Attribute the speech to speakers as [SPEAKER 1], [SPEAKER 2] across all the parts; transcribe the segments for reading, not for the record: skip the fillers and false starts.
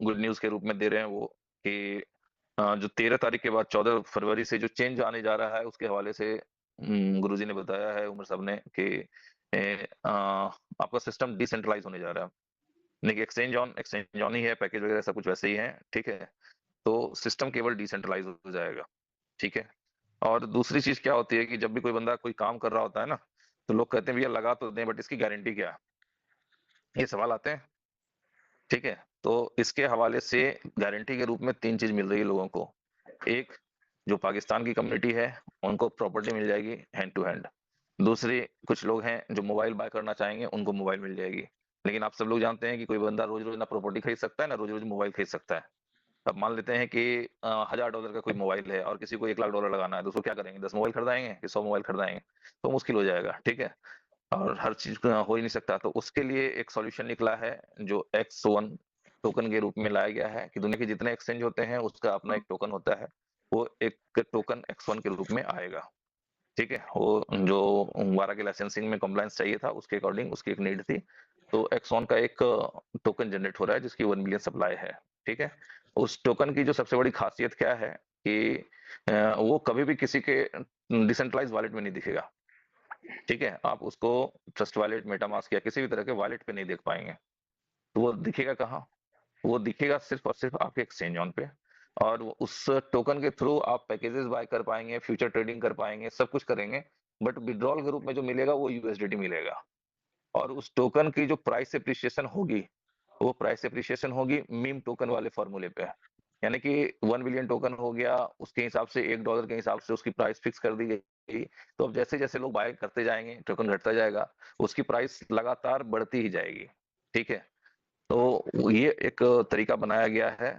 [SPEAKER 1] Good news के रूप में दे रहे हैं वो कि जो 13 तारीख के बाद 14 फरवरी से जो चेंज आने जा रहा है उसके हवाले से गुरुजी ने बताया है, उमर साहब ने कि आपका सिस्टम डिसेंट्रलाइज़ होने जा रहा है। देखिए एक्सचेंज ऑन ही है, पैकेज वगैरह सब कुछ वैसे ही है, ठीक है? तो सिस्टम केवल डिसेंट्रलाइज़ हो जाएगा, ठीक है? और दूसरी चीज़ क्या होती है कि जब भी कोई बंदा कोई काम कर रहा होता है ना, तो लोग कहते हैं भैया लगा तो दें बट इसकी गारंटी क्या है? ये सवाल आते हैं, ठीक है? तो इसके हवाले से गारंटी के रूप में 3 चीज़ मिल रही है लोगों को। एक, जो पाकिस्तान की कम्युनिटी है, उनको प्रॉपर्टी मिल जाएगी हैंड टू हैंड। दूसरी, कुछ लोग हैं जो मोबाइल बाय करना चाहेंगे, उनको मोबाइल मिल जाएगी। लेकिन आप सब लोग जानते हैं कि कोई बंदा रोज़-रोज़ ना प्रॉपर्टी खरीद सकता है, ना रोज़-रोज़ मोबाइल खरीद सकता है। अब मान लेते हैं कि $1000 का कोई मोबाइल है और किसी को $1,00,000 लगाना है, तो उसको क्या करेंगे? 10 मोबाइल खरीदाएँगे कि 100 मोबाइल खरीदाएँगे? तो मुश्किल हो जाएगा, ठीक है? और हर चीज़ हो ही नहीं सकता, तो उसके लिए एक सॉल्यूशन निकला है जो X1 टोकन के रूप में लाया गया है कि दुनिया के जितने एक्सचेंज होते हैं, उसका अपना एक टोकन होता है। वो एक टोकन X1 के रूप में आएगा, ठीक है? वो जो वारा के लाइसेंसिंग में कंप्लायंस चाहिए था, उसके अकॉर्डिंग उसकी एक नीड थी। तो X1 का एक टोकन जनरेट हो रहा है जिसकी 1 मिलियन सप्लाई है, ठीक है? उस टोकन की जो सबसे बड़ी खासियत क्या है कि वो कभी भी किसी के डिसेंट्रलाइज्ड वॉलेट में नहीं दिखेगा, ठीक है? आप उसको ट्रस्ट वॉलेट, मेटामास्क या किसी भी तरह के वॉलेट पे नहीं देख पाएँगे। तो वो दिखेगा कहाँ? वो दिखेगा सिर्फ़ और सिर्फ़ आपके एक्सचेंज ऑन पे और वो उस टोकन के थ्रू आप पैकेजेज़ बाय कर पाएँगे, फ्यूचर ट्रेडिंग कर पाएँगे, सब कुछ करेंगे, बट विथड्रॉल के रूप में जो मिलेगा वो यूएसडीटी मिलेगा और उस टोकन की जो प्राइस एप्रिसिएशन होगी, वो प्राइस एप्रिसिएशन होगी मीम टोकन वाले फ़ॉर्मूले पे। यानी कि 1 बिलियन टोकन हो गया, उसके हिसाब से $1 के हिसाब से उसकी प्राइस फिक्स कर दी गई। तो अब जैसे-जैसे लोग बाय करते जाएँगे, टोकन घटता जाएगा, उसकी प्राइस लगातार बढ़ती ही जाएगी, ठीक है? तो ये एक तरीका बनाया गया है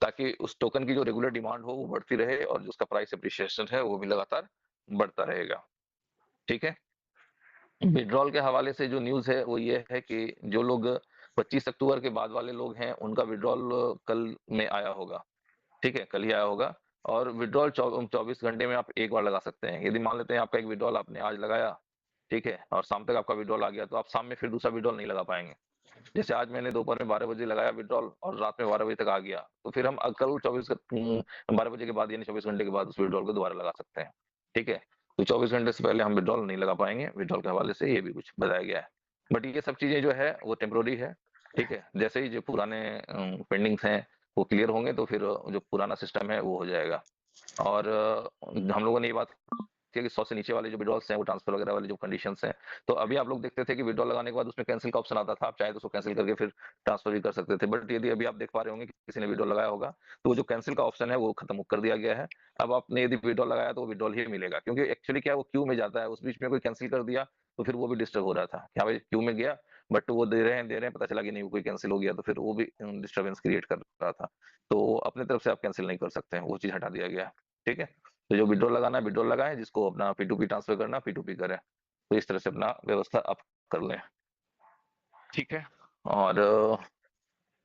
[SPEAKER 1] ताकि उस टोकन की जो रेगुलर डिमांड हो वो बढ़ती रहे और जो उसका प्राइस एप्रिसिएशन है वो भी लगातार बढ़ता रहेगा, ठीक है? विथड्रॉल के हवाले से जो न्यूज़ है वो ये है कि जो लोग 25 अक्टूबर के बाद वाले लोग हैं उनका विथड्रॉल कल में आया होगा, ठीक है? कल ही आया होगा और विथड्रॉल 24 घंटे में आप एक बार लगा सकते हैं। यदि मान लेते हैं आपका एक विथड्रॉल आपने आज लगाया, ठीक है? और शाम तक आपका विथड्रॉल आ गया तो आप शाम में फिर दूसरा विथड्रॉल नहीं लगा पाएँगे। जैसे आज मैंने दोपहर में 12 बजे लगाया विथड्रॉल और रात में 12 बजे तक आ गया, तो फिर हम कल 12 बजे के बाद यानी 24 घंटे के बाद उस विथड्रॉल को दोबारा लगा सकते हैं, ठीक है? तो 24 घंटे से पहले हम विथड्रॉल नहीं लगा पाएँगे, विथड्रॉल के हवाले से ये भी कुछ बताया गया है। बट ये सब चीज़ें जो है वो टेम्परेरी है, ठीक है? जैसे ही जो पुराने पेंडिंग्स हैं, वो क्लियर होंगे तो फिर जो पुराना सिस्टम है वो हो जाएगा। और हम लोगों ने ये बात कि 100 से नीचे वाले जो विथड्रॉल्स हैं, वो ट्रांसफर वगैरह वाले जो कंडीशंस हैं, तो अभी आप लोग देखते थे कि विथड्रॉल लगाने के बाद उसमें कैंसल का ऑप्शन आता था, आप चाहे तो उसको कैंसल करके फिर ट्रांसफर भी कर सकते थे। बट यदि अभी आप देख पा रहे होंगे कि किसी ने विथड्रॉल लगाया होगा, तो वो जो कैंसल का ऑप्शन है वो खत्म कर दिया गया है। अब आपने यदि विथड्रॉल लगाया तो वो विथड्रॉल ही मिलेगा क्योंकि एक्चुअली क्या है वो क्यू में जाता है, उस बीच में कोई कैंसल कर दिया, तो फिर वो भी डिस्टर्ब हो रहा था। कि हाँ भाई क्यू में गया बट वो दे रहे हैं, पता चला कि नहीं वो कोई कैंसल हो गया, तो फिर वो भी डिस्टर्बेंस क्रिएट कर रहा था। तो अपने तरफ से आप कैंसल नहीं कर सकते हैं, वो चीज़ हटा दिया गया है, ठीक है? तो जो विथड्रॉल लगाना है विथड्रॉल लगाएँ, जिसको अपना P2P ट्रांसफर करना है P2P करें। तो इस तरह से अपना व्यवस्था आप कर लें, ठीक है? और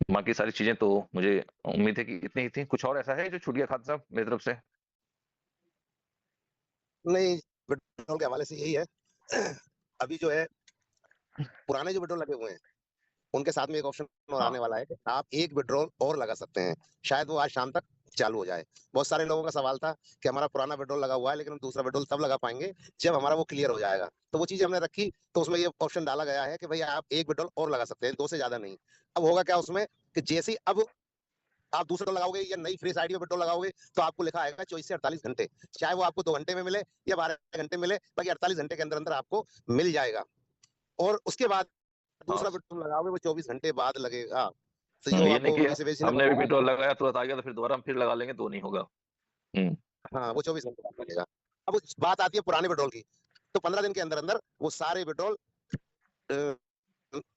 [SPEAKER 1] बाकी सारी चीज़ें तो मुझे उम्मीद है कि इतनी ही थी। कुछ और ऐसा है जो छूट गया खान साहब मेरी तरफ से?
[SPEAKER 2] नहीं, विड्रॉल के हवाले से यही है। अभी जो है पुराने जो विड्रॉल लगे हुए हैं, उनके साथ में एक ऑप्शन और
[SPEAKER 1] हाँ,
[SPEAKER 2] आने वाला है कि आप एक विड्रॉल और लगा सकते हैं। शायद वो आज शाम तक चालू हो जाए। बहुत सारे लोगों का सवाल था कि हमारा पुराना विड्रॉल लगा हुआ है, लेकिन हम दूसरा विड्रॉल तब लगा पाएँगे जब हमारा वो क्लियर हो जाएगा। तो वो चीज़ हमने रखी, तो उसमें ये ऑप्शन डाला गया है कि भई आप एक विड्रॉल और लगा सकते हैं, 2 से ज़्यादा नहीं। अब होगा क्या उसमें कि जैसे ही अब आप दूसरा लगाओगे या नई फ्रेश आईडी में विड्रॉल लगाओगे, तो आपको लिखा आएगा 24 से 48 घंटे। चाहे वो आपको 2 घंटे में मिले या 12 घंटे मिले, बाकी 48 घंटे के अंदर-अंदर आपको मिल जाएगा। और उसके बाद
[SPEAKER 1] हाँ।
[SPEAKER 2] दूसरा विड्रॉल लगाओगे वो 24 घंटे बाद लगेगा। तो जो
[SPEAKER 1] ये नहीं
[SPEAKER 2] आपको
[SPEAKER 1] कि
[SPEAKER 2] वैसे वैसे ने
[SPEAKER 1] हमने भी
[SPEAKER 2] बताया,
[SPEAKER 1] पेट्रोल लगाया तुरंत आ गया तो फिर दोबारा हम फिर लगा लेंगे तो नहीं होगा। हुँ,
[SPEAKER 2] हाँ, वो 24 घंटे बाद लगेगा। अब बात आती है पुराने विड्रॉल की, तो 15 दिन के अंदर-अंदर वो सारे विड्रॉल अ,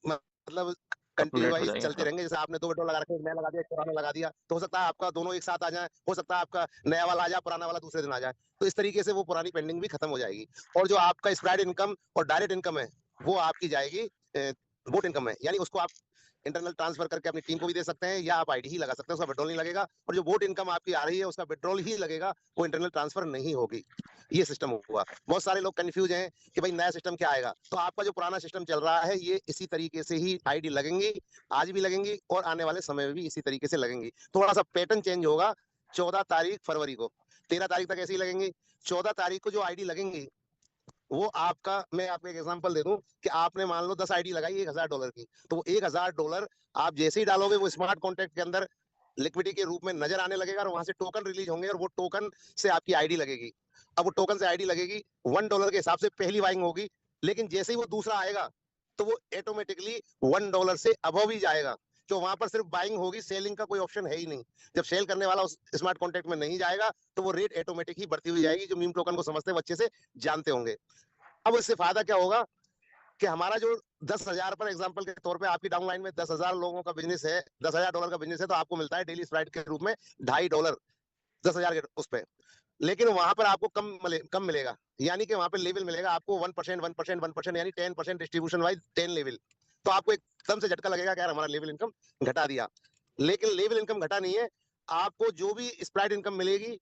[SPEAKER 2] मतलब कंटिन्यू
[SPEAKER 1] अपटूडेट हो
[SPEAKER 2] वाइज़
[SPEAKER 1] जाएँगे।
[SPEAKER 2] चलते
[SPEAKER 1] हाँ,
[SPEAKER 2] रहेंगे। जैसे आपने 2 विड्रॉल लगा रखे हैं, एक नया लगा दिया, एक पुराना लगा दिया, तो हो सकता है आपका दोनों एक साथ आ जाएँ, हो सकता है आपका नया वाला आ जाए, पुराना वाला दूसरे दिन आ जाए। तो इस तरीके से वो पुरानी पेंडिंग भी खत्म हो जाएगी और जो आपका स्प्रेड इनकम और डायरेक्ट इनकम है, वो आपकी जाएगी बोट इनकम है, यानी उसको आप इंटरनल ट्रांसफर करके अपनी टीम को भी दे सकते हैं, या आप आईडी ही लगा सकते हैं, उसका विड्रॉल नहीं लगेगा। और जो बोट इनकम आपकी आ रही है उसका विड्रॉल ही लगेगा, वो इंटरनल ट्रांसफर नहीं होगी। ये सिस्टम हुआ। बहुत सारे लोग कंफ्यूज हैं कि भाई नया सिस्टम क्या आएगा। तो आपका जो पुराना सिस्टम चल रहा है ये इसी तरीके से ही आईडी लगेंगी, आज भी लगेंगी और आने वाले समय में भी इसी तरीके से लगेंगी। थोड़ा सा पैटर्न चेंज होगा। 14 तारीख फरवरी को, 13 तारीख तक ऐसे ही लगेंगी। 14 तारीख को जो आईडी लगेंगी वो आपका, मैं आपको एक एग्जांपल दे दूं कि आपने मान लो 10 आईडी लगाई $1000 की, तो वो $1000 आप जैसे ही डालोगे वो स्मार्ट कॉन्ट्रैक्ट के अंदर लिक्विडिटी के रूप में नजर आने लगेगा, और वहां से टोकन रिलीज होंगे और वो टोकन से आपकी आईडी लगेगी। अब वो टोकन से आईडी लगेगी, $1 के हिसाब से पहली बाइंग होगी, लेकिन जैसे ही वो दूसरा आएगा तो वो ऑटोमेटिकली $1 से अबव ही जाएगा। जो वहां पर सिर्फ बाइंग होगी, सेलिंग का कोई ऑप्शन है ही नहीं। जब सेल करने वाला उस स्मार्ट कॉन्ट्रैक्ट में नहीं जाएगा तो वो रेट ऑटोमेटिक ही बढ़ती हुई जाएगी। जो मीम टोकन को समझते हैं वो अच्छे से जानते होंगे। अब इससे फायदा क्या होगा कि हमारा जो 10,000 पर एग्जांपल के तौर पे आपकी डाउनलाइन में 10,000 लोगों का बिजनेस है, $10,000 का बिजनेस है, तो आपको मिलता है डेली स्प्राइट के रूप में $2.5 10,000 के उस पे। लेकिन वहां पर आपको कम मिलेगा, यानी कि वहां पे लेवल मिलेगा आपको 1%, 1%, 1%, यानी 10% डिस्ट्रीब्यूशन वाइज 10 लेवल। तो आपको एकदम से झटका लगेगा कि यार हमारा लेवल इनकम घटा दिया। लेकिन लेवल इनकम घटा नहीं है, आपको जो भी स्प्राइट इनकम मिलेगी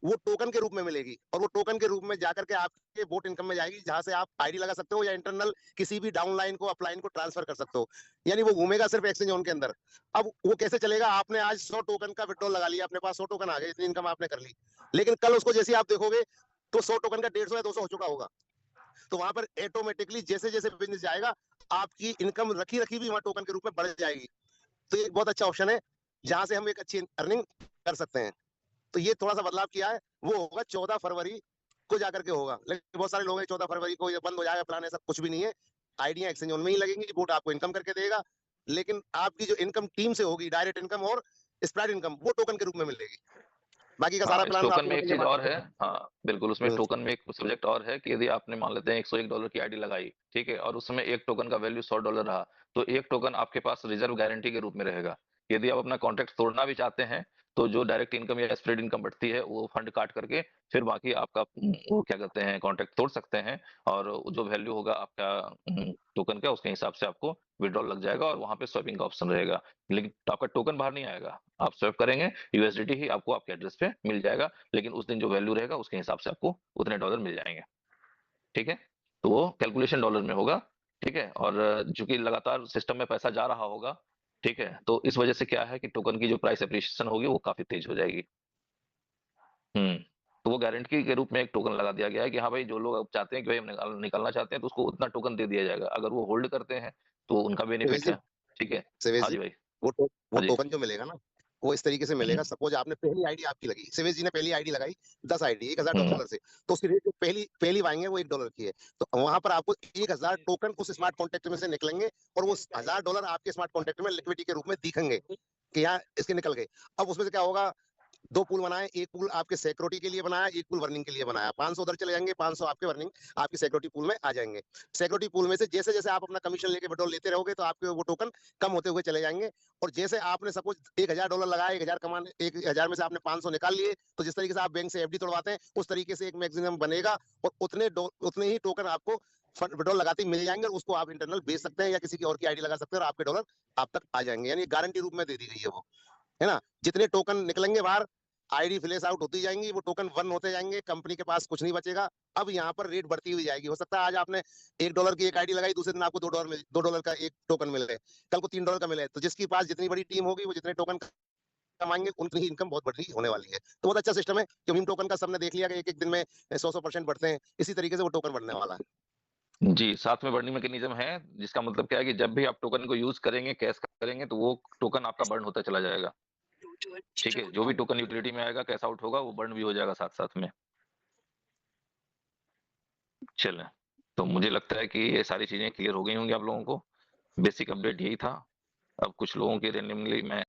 [SPEAKER 2] वो टोकन के रूप में मिलेगी, और वो टोकन के रूप में जाकर के आपके बोट इनकम में जाएगी, जहां से आप आईडी लगा सकते हो या इंटरनल किसी भी डाउनलाइन को अपलाइन को ट्रांसफर कर सकते हो। यानी वो घूमेगा सिर्फ एक्सचेंज जोन के अंदर। अब वो कैसे चलेगा, आपने आज 100 टोकन का विड्रॉल लगा लिया, अपने पास 100 टोकन आ गए, इतनी इनकम आपने कर ली, लेकिन कल उसको जैसे आप देखोगे तो 100 टोकन का 150 या 200 हो चुका होगा। तो वहां पर ऑटोमेटिकली जैसे जैसे बिजनेस जाएगा आपकी इनकम रखी रखी भी वहां टोकन के रूप में बढ़ जाएगी। तो ये एक बहुत अच्छा ऑप्शन है जहां से हम एक अच्छी अर्निंग कर सकते हैं। तो ये थोड़ा सा बदलाव किया है, वो होगा 14 फरवरी को जाकर के होगा। लेकिन बहुत सारे लोग हैं 14 फरवरी को ये बंद हो जाएगा प्लान, ऐसा कुछ भी नहीं है। आइडिया एक्सचेंज उनमें ही लगेंगी, बोट आपको इनकम करके देगा, लेकिन आपकी जो इनकम टीम से होगी, डायरेक्ट इनकम और स्प्रेड इनकम, वो टोकन के रूप में मिलेगी। बाकी का सारा
[SPEAKER 1] हाँ, इस
[SPEAKER 2] प्लान
[SPEAKER 1] टोकन
[SPEAKER 2] आपको
[SPEAKER 1] में एक
[SPEAKER 2] बताइए
[SPEAKER 1] चीज और
[SPEAKER 2] मार्केट
[SPEAKER 1] है। हाँ बिल्कुल, उसमें
[SPEAKER 2] में।
[SPEAKER 1] टोकन में एक सब्जेक्ट और है कि यदि आपने मान लेते हैं $101 की आईडी लगाई, ठीक है, और उसमें एक टोकन का वैल्यू $100 रहा, तो एक टोकन आपके पास रिजर्व गारंटी के रूप में रहेगा। यदि आप अपना कॉन्ट्रैक्ट तोड़ना भी चाहते हैं तो जो डायरेक्ट इनकम या स्प्रेड इनकम बढ़ती है वो फंड काट करके फिर बाकी आपका वो क्या कहते हैं कॉन्ट्रैक्ट तोड़ सकते हैं, और जो वैल्यू होगा आपका टोकन का उसके हिसाब से आपको विड्रॉल लग जाएगा और वहां पे स्वैपिंग का ऑप्शन रहेगा। लेकिन आपका टोकन बाहर नहीं आएगा, आप स्वैप करेंगे यूएसडीटी ही आपको आपके एड्रेस पे मिल जाएगा, लेकिन उस दिन जो वैल्यू रहेगा उसके हिसाब से आपको उतने डॉलर मिल जाएंगे। ठीक है, तो वो कैलकुलेशन डॉलर में होगा। ठीक है, और चूंकि लगातार सिस्टम में पैसा जा रहा होगा, ठीक है, तो इस वजह से क्या है कि टोकन की जो प्राइस एप्रिसिएशन होगी वो काफी तेज हो जाएगी। हम्म, तो वो गारंटी के रूप में एक टोकन लगा दिया गया है कि हाँ भाई जो लोग अब चाहते हैं कि भाई हम निकलना चाहते हैं तो उसको उतना टोकन दे दिया जाएगा, अगर वो होल्ड करते हैं तो उनका
[SPEAKER 2] सेवेश
[SPEAKER 1] बेनिफिट
[SPEAKER 2] जी,
[SPEAKER 1] है। ठीक है।
[SPEAKER 2] सेवेश
[SPEAKER 1] हाँ
[SPEAKER 2] जी,
[SPEAKER 1] जी भाई।
[SPEAKER 2] वो
[SPEAKER 1] हाँ जी।
[SPEAKER 2] टोकन जो मिलेगा ना, वो इस तरीके से मिलेगा।
[SPEAKER 1] हम्म।
[SPEAKER 2] सपोज आपने पहली आईडी आपकी लगी, सेवेश जी ने पहली आईडी लगाई 10 आईडी
[SPEAKER 1] हम्म।
[SPEAKER 2] $1000 से, तो उसकी रेट जो पहली पहली आएंगे वो $1 की है। तो वहां पर आपको 1000 टोकन उस स्मार्ट कॉन्ट्रैक्ट में से निकलेंगे, और वो $1000 आपके स्मार्ट कॉन्ट्रैक्ट में लिक्विडिटी के रूप में दिखेंगे कि यहाँ इसके निकल गए। अब उसमें से क्या होगा, दो पूल बनाए, एक पूल आपके सिक्योरिटी के लिए बनाया, एक पूल वर्निंग के लिए बनाया। 500 उधर चले जाएंगे, 500 आपके वर्निंग आपकी सिक्योरिटी पूल में आ जाएंगे। सिक्योरिटी पूल में से जैसे जैसे आप अपना कमीशन लेके विड्रॉल लेते रहोगे तो आपके वो टोकन कम होते हुए चले जाएंगे। और जैसे आपने सपोज $1000 लगाया, 1000 कमाने, 1000 में से आपने 500 निकाल लिए, तो जिस तरीके से आप बैंक से एफडी तोड़वाते हैं उस तरीके से एक मैक्सिमम बनेगा, और उतने ही टोकन आपको विड्रॉल लगाते ही मिल जाएंगे, और उसको आप इंटरनल बेच सकते हैं या किसी की और की आईडी लगा सकते हैं, और आपके डॉलर आप तक आ जाएंगे। यानी गारंटी रूप में दे दी गई है वो, है ना। जितने टोकन निकलेंगे बाहर, आईडी फ्लैश आउट होती जाएंगी, वो टोकन वन होते जाएंगे, कंपनी के पास कुछ नहीं बचेगा। अब यहाँ पर रेट बढ़ती हुई जाएगी। हो सकता है आज आपने $1 की एक आईडी लगाई, दूसरे दिन आपको $2 का एक टोकन मिल रहे, कल को $3 का मिले। तो जिसके पास जितनी बड़ी टीम होगी वो जितने टोकन कमाएंगे उतनी ही इनकम बहुत बड़ी होने वाली है। तो बहुत अच्छा सिस्टम है कि मीम टोकन का सबने देख लिया कि एक एक दिन में 100% बढ़ते हैं, इसी तरीके से वो टोकन बढ़ने वाला है।
[SPEAKER 1] जी, साथ में बर्निंग मैकेनिज्म है, जिसका मतलब क्या है कि जब भी आप टोकन को यूज करेंगे, कैश करेंगे, तो वो टोकन आपका बर्न होता चला जाएगा। ठीक है, जो भी टोकन यूटिलिटी में आएगा, कैश आउट होगा, वो बर्न भी हो जाएगा साथ साथ में। चलें, तो मुझे लगता है कि ये सारी चीजें क्लियर हो गई होंगी आप लोगों को। बेसिक अपडेट यही था। अब कुछ लोगों के रेंडमली मैं